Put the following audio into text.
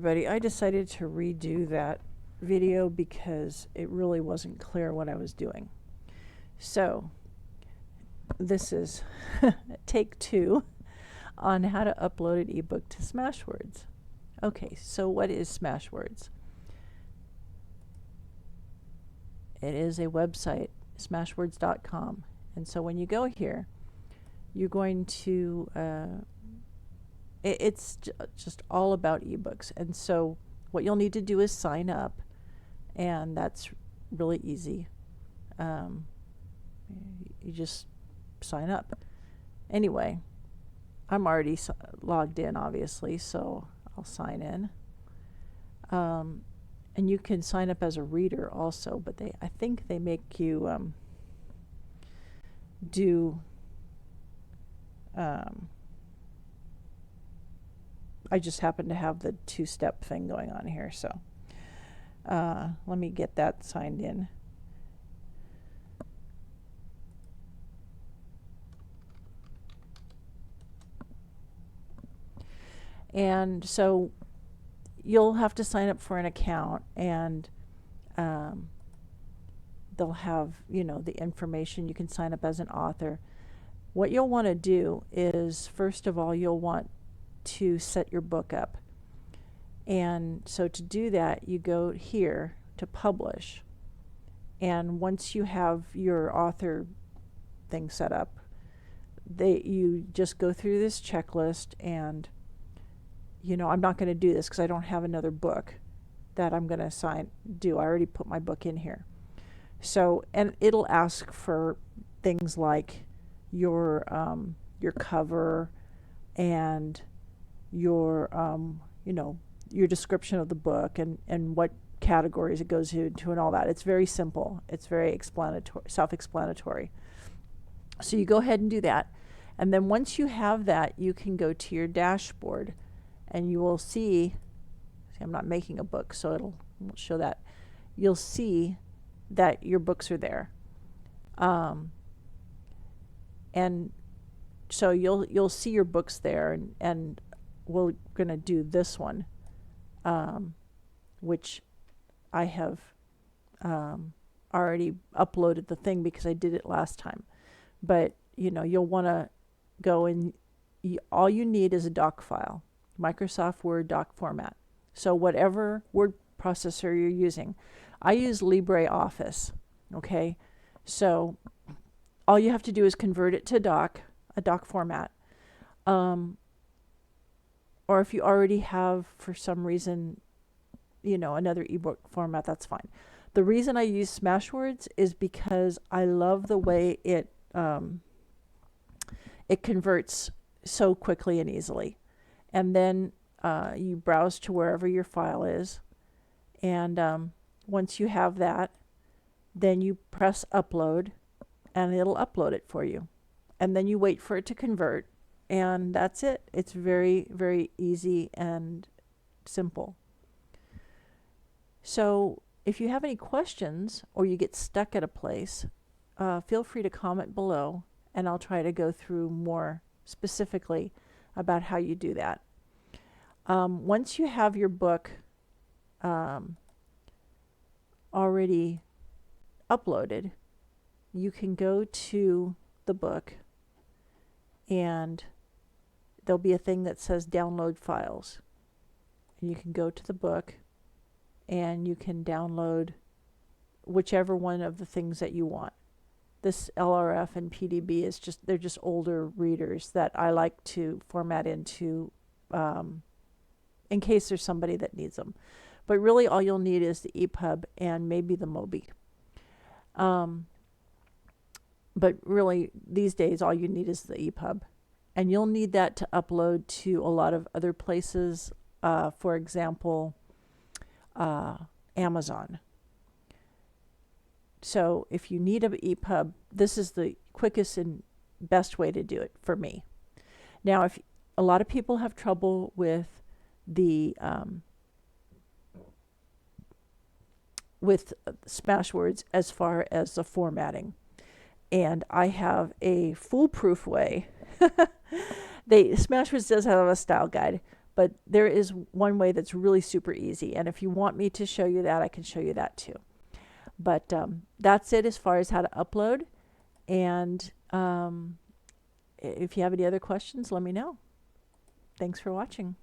Everybody, I decided to redo that video because it really wasn't clear what I was doing. So this is take 2 on how to upload an ebook to Smashwords. Okay, so what is Smashwords? It is a website, smashwords.com. And so when you go here, you're going to it's just all about ebooks. And so what you'll need to do is sign up, and that's really easy. You just sign up. Anyway, I'm already logged in, obviously, so I'll sign in. And you can sign up as a reader also, but I think they make you do I just happen to have the 2-step thing going on here, so let me get that signed in. And so you'll have to sign up for an account, and they'll have, the information. You can sign up as an author. What you'll want to do is, first of all, you'll want to set your book up. And so to do that, you go here to publish. And once you have your author thing set up, you just go through this checklist, and I'm not going to do this because I don't have another book that I'm going to do. I already put my book in here. So, and it'll ask for things like your cover and your your description of the book and what categories it goes into and all that. It's very simple. It's very self-explanatory. So you go ahead and do that. And then once you have that, you can go to your dashboard, and you will see I'm not making a book, so it won't show that. You'll see that your books are there. And so you'll see your books there, and we're going to do this one, which I have already uploaded the thing because I did it last time. But you'll want to go, and all you need is a doc file, Microsoft Word doc format. So whatever word processor you're using, I use LibreOffice. Okay, so all you have to do is convert it to a doc format. Or if you already have, for some reason, another ebook format, that's fine. The reason I use Smashwords is because I love the way it converts so quickly and easily. And then you browse to wherever your file is, and once you have that, then you press upload, and it'll upload it for you. And then you wait for it to convert, and that's it. It's very, very easy and simple. So if you have any questions or you get stuck at a place, feel free to comment below, and I'll try to go through more specifically about how you do that. Once you have your book already uploaded, you can go to the book, and there'll be a thing that says download files. And you can go to the book, and you can download whichever one of the things that you want. This LRF and PDB they're just older readers that I like to format into in case there's somebody that needs them. But really all you'll need is the EPUB and maybe the Mobi. But really these days all you need is the EPUB. And you'll need that to upload to a lot of other places, for example, Amazon. So if you need an EPUB, this is the quickest and best way to do it for me. Now, if a lot of people have trouble with the with Smashwords as far as the formatting, and I have a foolproof way. Smashwords does have a style guide, But there is one way that's really super easy. And if you want me to show you that, I can show you that too. But that's it as far as how to upload. And if you have any other questions, let me know. Thanks for watching.